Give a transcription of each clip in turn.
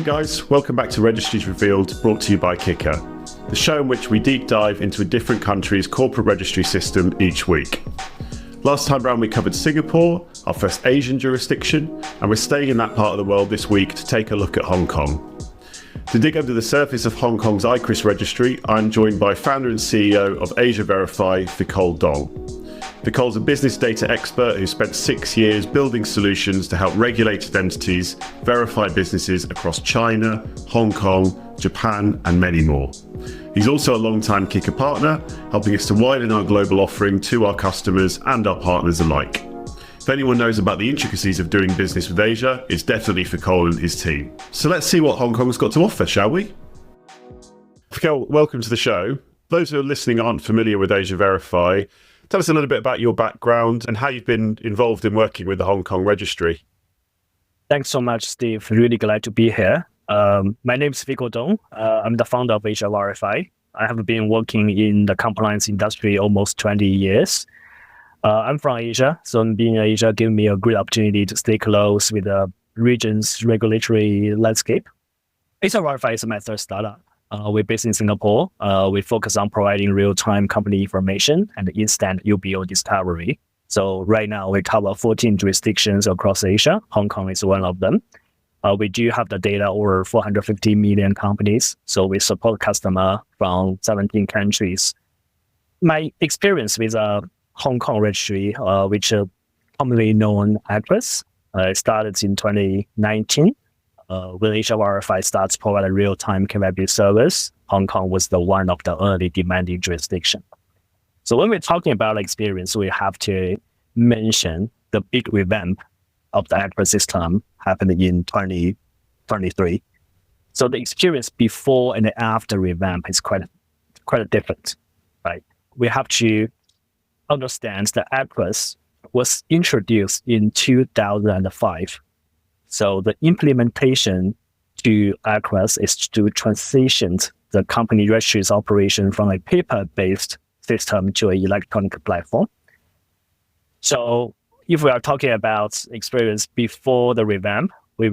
Hey guys, welcome back to Registries Revealed, brought to you by Kicker, the show in which we deep dive into a different country's corporate registry system each week. Last time round we covered Singapore, our first Asian jurisdiction, and we're staying in that part of the world this week to take a look at Hong Kong. To dig under the surface of Hong Kong's ICRIS registry, I'm joined by founder and CEO of Asia Verify, Ficoal Dong. Ficoal's a business data expert who spent 6 years building solutions to help regulated entities verify businesses across China, Hong Kong, Japan, and many more. He's also a long-time Kicker partner, helping us to widen our global offering to our customers and our partners alike. If anyone knows about the intricacies of doing business with Asia, it's definitely Ficoal and his team. So let's see what Hong Kong's got to offer, shall we? Ficoal, welcome to the show. Those who are listening aren't familiar with Asia Verify. Tell us a little bit about your background and how you've been involved in working with the Hong Kong registry. Thanks so much, Steve. Really glad to be here. My name is Ficoal Dong. I'm the founder of Asia Verify. I have been working in the compliance industry almost 20 years. I'm from Asia, so being in Asia gave me a great opportunity to stay close with the region's regulatory landscape. Asia Verify is my third startup. We're based in Singapore. We focus on providing real-time company information and instant UBO discovery. So right now we cover 14 jurisdictions across Asia. Hong Kong is one of them. We do have the data over 450 million companies. So we support customers from 17 countries. My experience with Hong Kong registry, which is commonly known as ICRIS, started in 2019. When Asia Verify starts providing real-time KYB service, Hong Kong was the one of the early demanding jurisdiction. So when we're talking about experience, we have to mention the big revamp of the ICRIS system happened in 2023. So the experience before and after revamp is quite different, right? We have to understand that ICRIS was introduced in 2005. So the implementation to ICRIS is to transition the company registry's operation from a paper-based system to an electronic platform. So if we are talking about experience before the revamp, we're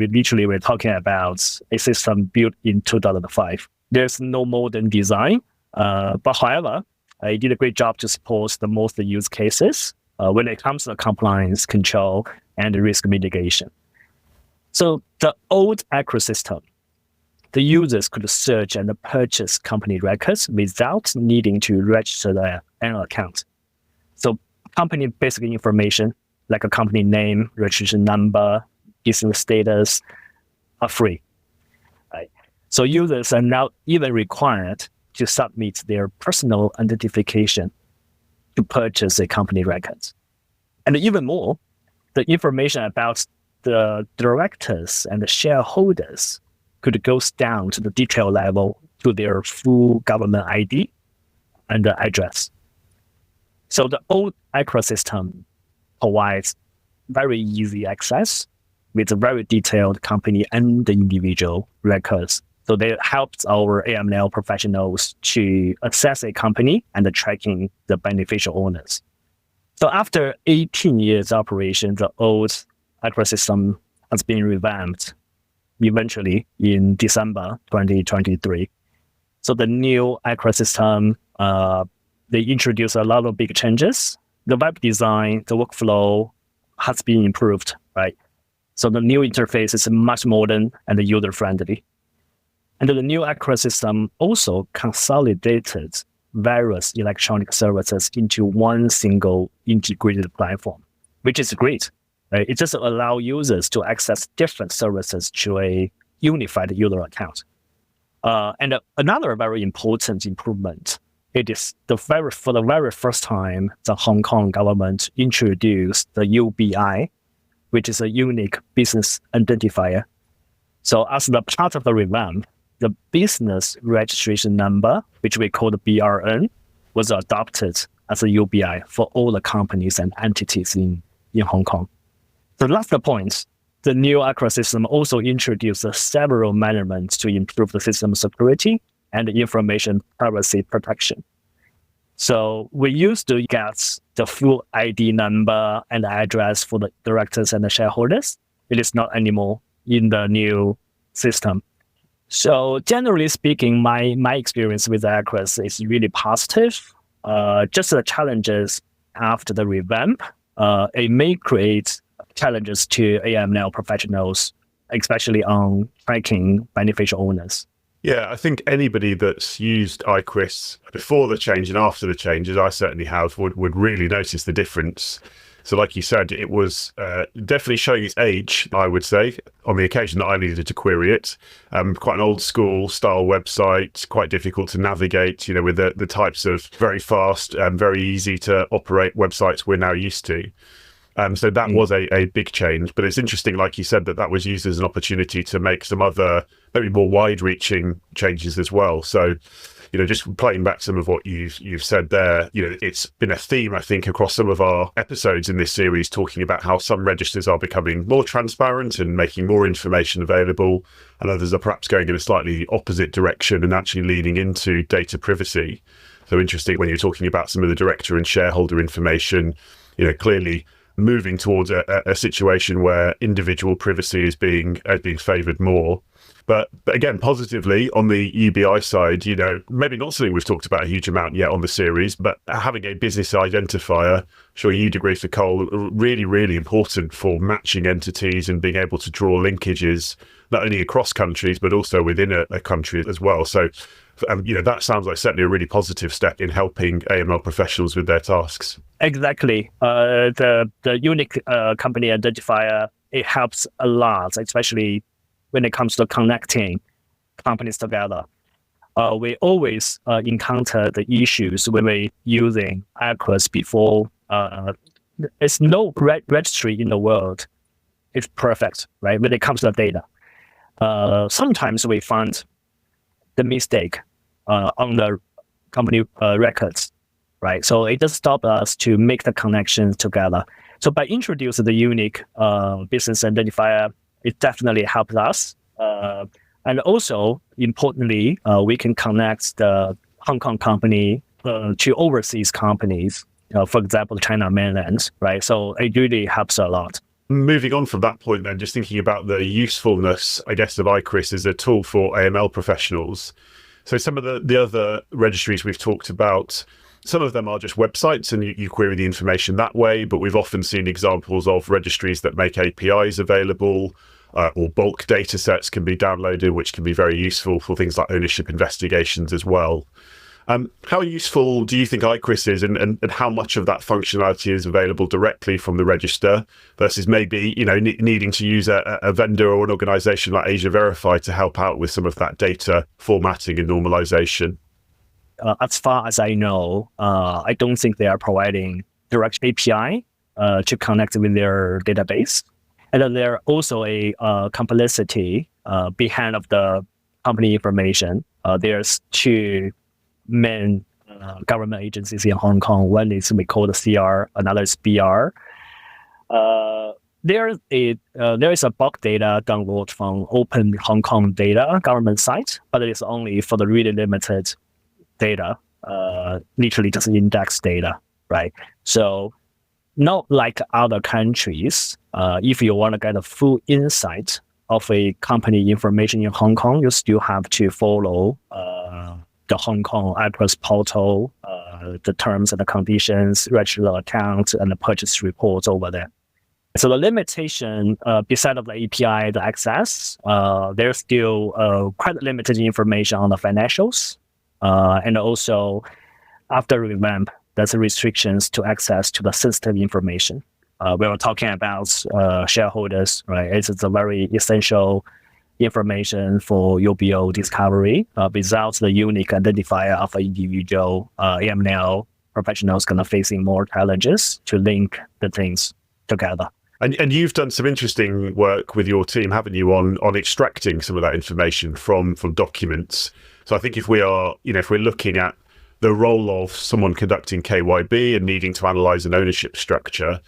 talking about a system built in 2005. There's no modern design, but however, it did a great job to support the most use cases when it comes to compliance, control, and risk mitigation. So the old ICRIS system, the users could search and purchase company records without needing to register their annual account. So company basic information like a company name, registration number, business status are free. Right? So users are now even required to submit their personal identification to purchase a company records. And even more, the information about the directors and the shareholders could go down to the detail level to their full government ID and the address. So the old ICRIS system provides very easy access with a very detailed company and the individual records. So that helps our AML professionals to assess a company and tracking the beneficial owners. So after 18 years operation, the old ICRIS system has been revamped eventually in December 2023. So the new ICRIS system, they introduced a lot of big changes. The web design, the workflow has been improved, right? So the new interface is much modern and user-friendly. And the new ICRIS system also consolidated various electronic services into one single integrated platform, which is great. Right? It just allows users to access different services to a unified user account. And another very important improvement, it is for the very first time, the Hong Kong government introduced the UBI, which is a unique business identifier. So as the part of the revamp, the business registration number, which we call the BRN, was adopted as a UBI for all the companies and entities in Hong Kong. The last point, the new ICRIS system also introduced several measurements to improve the system security and information privacy protection. So we used to get the full ID number and address for the directors and the shareholders. It is not anymore in the new system. So generally speaking, my experience with ICRIS is really positive. Just the challenges after the revamp, it may create challenges to AML professionals, especially on tracking beneficial owners. Yeah, I think anybody that's used ICRIS before the change and after the change, as I certainly have, would really notice the difference. So like you said, it was definitely showing its age, I would say, on the occasion that I needed to query it. Quite an old school style website, quite difficult to navigate, with the types of very fast and very easy to operate websites we're now used to. So that was a big change. But it's interesting, like you said, that was used as an opportunity to make some other, maybe more wide-reaching changes as well. So, just playing back some of what you've said there, it's been a theme, I think, across some of our episodes in this series, talking about how some registers are becoming more transparent and making more information available, and others are perhaps going in a slightly opposite direction and actually leaning into data privacy. So interesting when you're talking about some of the director and shareholder information, clearly moving towards a situation where individual privacy is being favoured more. But again, positively on the UBI side, maybe not something we've talked about a huge amount yet on the series, but having a business identifier, sure you'd agree, Ficoal, really, really important for matching entities and being able to draw linkages, not only across countries, but also within a country as well. So, that sounds like certainly a really positive step in helping AML professionals with their tasks. Exactly. The unique company identifier, it helps a lot, especially when it comes to connecting companies together. We always encounter the issues when we're using ICRIS before. There's no registry in the world is perfect, right? When it comes to the data. Sometimes we find the mistake on the company records, right? So it does stop us to make the connections together. So by introducing the unique business identifier, it definitely helps us. And also, importantly, we can connect the Hong Kong company to overseas companies, for example, China mainland, right? So it really helps a lot. Moving on from that point then, just thinking about the usefulness, I guess, of ICRIS as a tool for AML professionals. So some of the other registries we've talked about, some of them are just websites and you query the information that way, but we've often seen examples of registries that make APIs available, or bulk data sets can be downloaded, which can be very useful for things like ownership investigations as well. How useful do you think ICRIS is, and how much of that functionality is available directly from the register versus maybe needing to use a vendor or an organization like Asia Verify to help out with some of that data formatting and normalization? As far as I know, I don't think they are providing direct API to connect with their database. And then there also a complexity behind of the company information. There's two main government agencies in Hong Kong. One is we call the CR, another is BR. There is a bulk data download from Open Hong Kong Data government site, but it is only for the really limited data, literally just index data, right? So not like other countries, if you want to get a full insight of a company information in Hong Kong, you still have to follow the Hong Kong ICRIS portal, the terms and the conditions, register account, and the purchase reports over there. So the limitation, beside of the API, the access, there's still quite limited information on the financials. And also, after revamp, there's restrictions to access to the sensitive information. We were talking about shareholders, right? It's a very essential information for UBO discovery. Without the unique identifier of an individual, AML professionals going to facing more challenges to link the things together. And you've done some interesting work with your team, haven't you, on extracting some of that information from documents. So I think if we're looking at the role of someone conducting KYB and needing to analyze an ownership structure,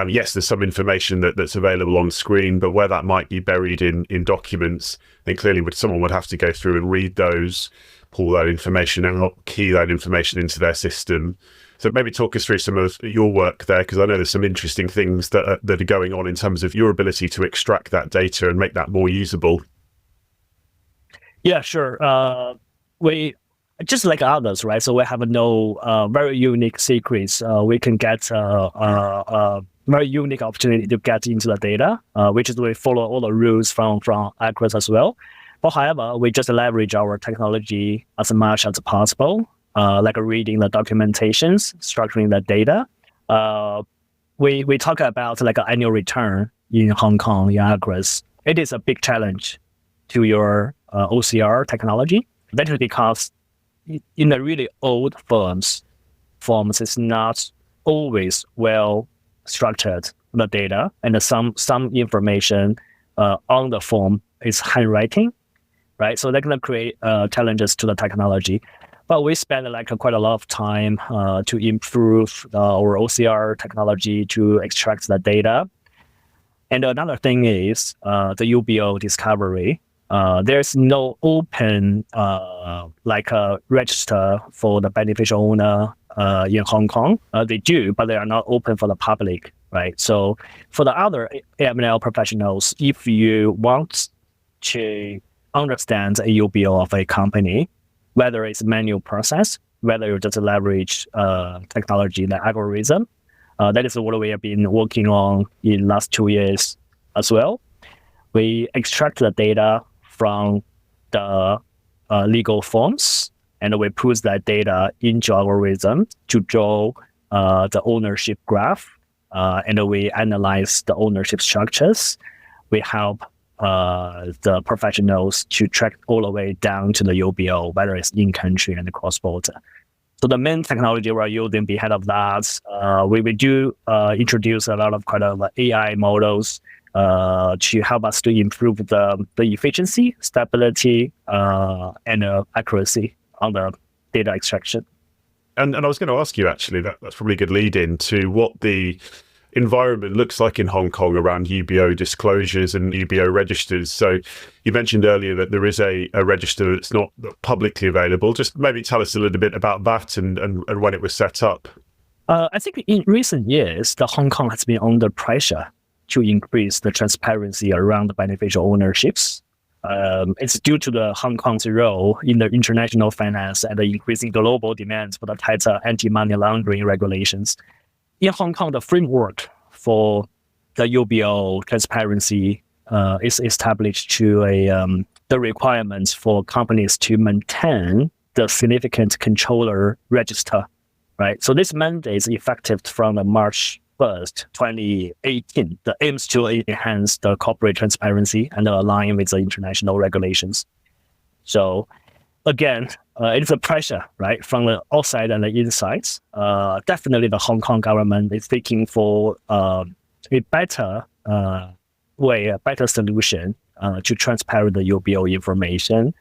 yes, there's some information that's available on screen, but where that might be buried in documents, then clearly someone would have to go through and read those, pull that information out, key that information into their system. So maybe talk us through some of your work there, because I know there's some interesting things that are going on in terms of your ability to extract that data and make that more usable. Yeah, sure. We just like others, right? So we have no very unique secrets. We can get very unique opportunity to get into the data, which is we follow all the rules from ICRIS as well. But however, we just leverage our technology as much as possible, like reading the documentations, structuring the data. We talk about like an annual return in Hong Kong in ICRIS. It is a big challenge to your OCR technology. That is because in the really old forms is not always well structured, the data, and some information on the form is handwriting, right? So they're going to create challenges to the technology. But we spend like quite a lot of time to improve our OCR technology to extract the data. And another thing is the UBO discovery. There's no open like a register for the beneficial owner in Hong Kong. They do, but they are not open for the public, right? So for the other AML professionals, if you want to understand a UBO of a company, whether it's a manual process, whether you just leverage technology like algorithm, that is what we have been working on in last 2 years as well. We extract the data from the legal forms, and we put that data into algorithm to draw the ownership graph, and we analyze the ownership structures. We help the professionals to track all the way down to the UBO, whether it's in-country and cross-border. So the main technology we're using behind of that, we do introduce a lot of kind of AI models to help us to improve the efficiency, stability, and accuracy on the data extraction. And I was going to ask you, actually, that's probably a good lead in to what the environment looks like in Hong Kong around UBO disclosures and UBO registers. So you mentioned earlier that there is a register that's not publicly available. Just maybe tell us a little bit about that and when it was set up. I think in recent years, the Hong Kong has been under pressure to increase the transparency around the beneficial ownerships. It's due to the Hong Kong's role in the international finance and the increasing global demands for the tighter anti-money laundering regulations. In Hong Kong, the framework for the UBO transparency is established to the requirements for companies to maintain the significant controller register, right? So this mandate is effective from March 1st, 2018. The aims to enhance the corporate transparency and align with the international regulations. So again, it's a pressure, right, from the outside and the inside. Definitely the Hong Kong government is seeking for a better way, a better solution to transparent the UBO information.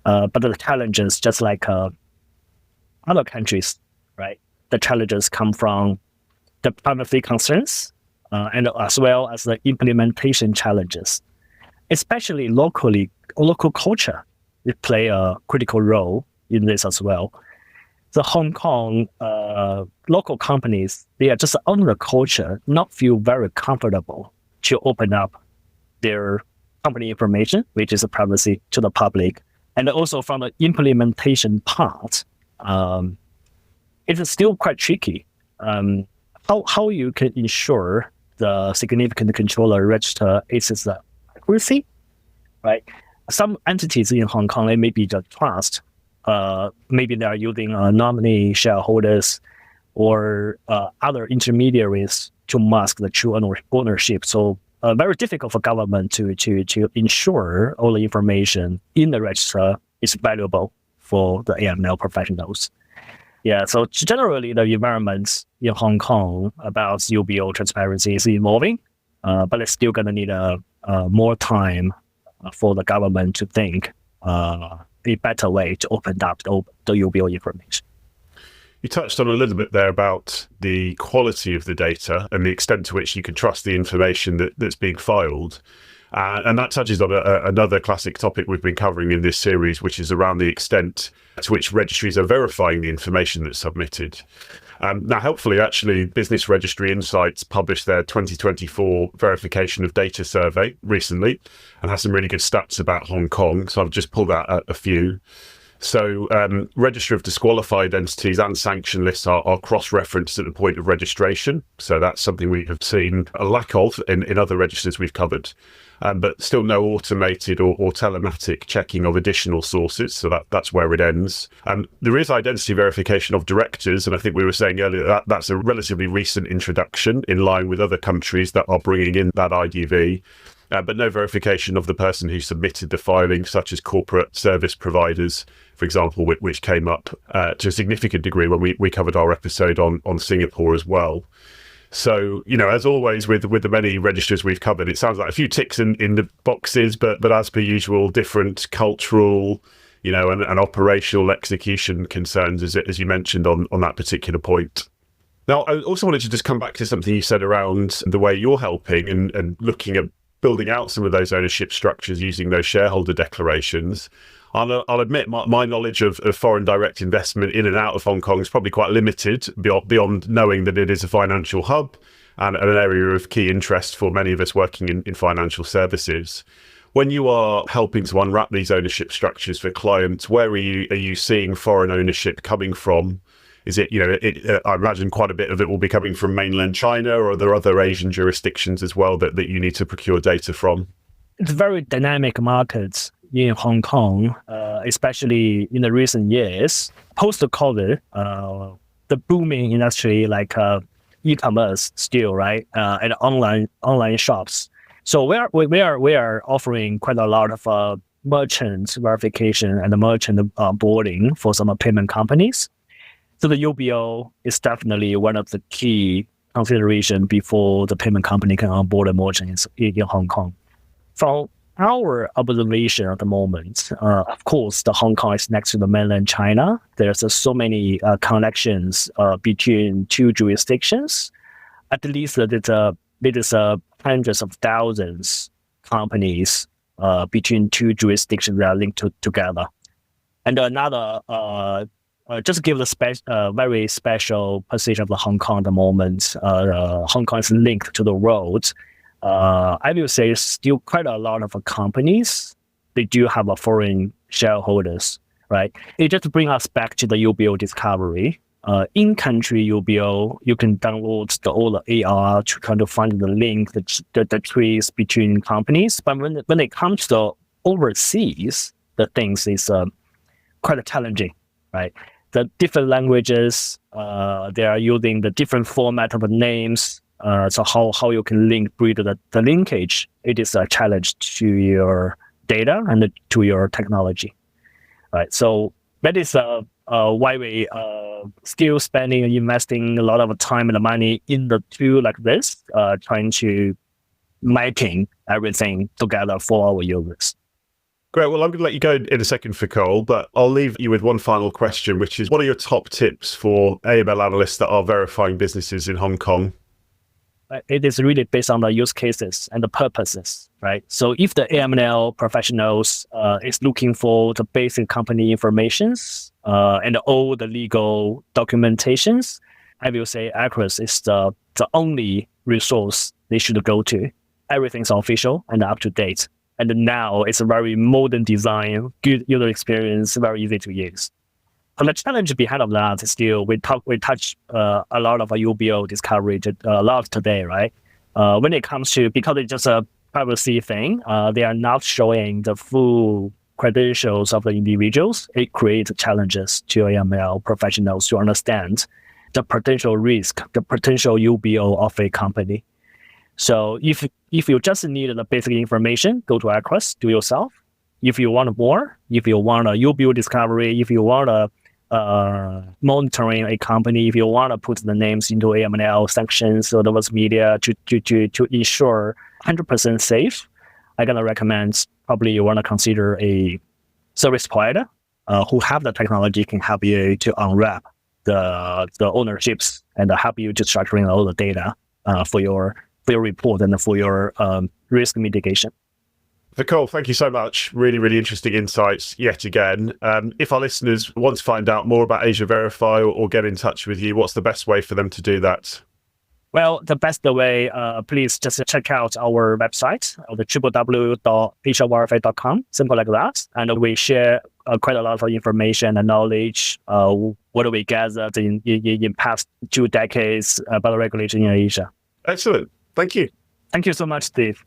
But the challenges, just like other countries, right, the challenges come from the privacy concerns and as well as the implementation challenges, especially local culture. It play a critical role in this as well. The Hong Kong local companies, they are just on the culture, not feel very comfortable to open up their company information, which is a privacy, to the public. And also from the implementation part, it is still quite tricky. How you can ensure the significant controller register is accuracy, right? Some entities in Hong Kong, they may be the trust. Maybe they are using nominee shareholders or other intermediaries to mask the true ownership. So very difficult for government to ensure all the information in the register is valuable for the AML professionals. Yeah, so generally the environment in Hong Kong about UBO transparency is evolving, but it's still going to need more time for the government to think a better way to open up the UBO information. You touched on a little bit there about the quality of the data and the extent to which you can trust the information that's being filed. And that touches on another classic topic we've been covering in this series, which is around the extent to which registries are verifying the information that's submitted. Now, helpfully, actually, Business Registry Insights published their 2024 verification of data survey recently and has some really good stats about Hong Kong. So I've just pulled out a few. So register of disqualified entities and sanction lists are cross-referenced at the point of registration. So that's something we have seen a lack of in other registers we've covered. But still no automated or telematic checking of additional sources. So that's where it ends. There is identity verification of directors. And I think we were saying earlier that that's a relatively recent introduction in line with other countries that are bringing in that IDV. But no verification of the person who submitted the filing, such as corporate service providers, for example, which came up to a significant degree when we covered our episode on Singapore as well. So, as always with the many registers we've covered, it sounds like a few ticks in the boxes, but as per usual, different cultural, and operational execution concerns, as you mentioned on that particular point. Now, I also wanted to just come back to something you said around the way you're helping and looking at building out some of those ownership structures using those shareholder declarations. I'll admit my knowledge of foreign direct investment in and out of Hong Kong is probably quite limited beyond knowing that it is a financial hub and an area of key interest for many of us working in financial services. When you are helping to unwrap these ownership structures for clients, where are you seeing foreign ownership coming from? Is it, I imagine quite a bit of it will be coming from mainland China, or are there other Asian jurisdictions as well that you need to procure data from? It's very dynamic markets in Hong Kong, especially in the recent years. Post-COVID, the booming industry like e-commerce still, right, and online shops. So we are offering quite a lot of merchant verification and merchant onboarding for some payment companies. So the UBO is definitely one of the key consideration before the payment company can onboard a merchant in Hong Kong. From our observation at the moment, of course, the Hong Kong is next to the mainland China. There's so many connections between two jurisdictions. At least there's hundreds of thousands companies between two jurisdictions that are linked together. And another just give the very special position of the Hong Kong at the moment. Hong Kong is linked to the road. I will say still quite a lot of companies, they do have a foreign shareholders, right? It just brings us back to the UBO discovery. In-country UBO, you can download all the AR to kind of find the link, the trees between companies. But when it comes to overseas, the things is quite challenging, right? The different languages, they are using the different format of the names. So how you can breed the linkage, it is a challenge to your data and to your technology, right? So that is why we still spending and investing a lot of time and money in the tool like this, trying to mapping everything together for our users. Great. Well, I'm going to let you go in a second, Ficoal, but I'll leave you with one final question, which is, what are your top tips for AML analysts that are verifying businesses in Hong Kong? It is really based on the use cases and the purposes, right? So if the AML professionals is looking for the basic company informations and all the legal documentations, I will say ICRIS is the only resource they should go to. Everything's official and up to date. And now it's a very modern design, good user experience, very easy to use. And the challenge behind of that is still we touch a lot of UBO discovery a lot today, right? When it comes to, because it's just a privacy thing, they are not showing the full credentials of the individuals. It creates challenges to AML professionals to understand the potential risk, the potential UBO of a company. So if you just need the basic information, go to ICRIS, do yourself. If you want more, if you want a UBO discovery, if you want monitoring a company, if you want to put the names into AML sanctions or those media to ensure 100% safe, I'm gonna recommend probably you want to consider a service provider who have the technology, can help you to unwrap the ownerships and help you to structuring all the data for your report and for your risk mitigation. Ficoal, thank you so much. Really, really interesting insights yet again. If our listeners want to find out more about Asia Verify or get in touch with you, what's the best way for them to do that? Well, the best way, please just check out our website, the www.asiaverify.com, simple like that. And we share quite a lot of information and knowledge, what we gathered in past 2 decades about regulation in Asia. Excellent. Thank you. Thank you so much, Steve.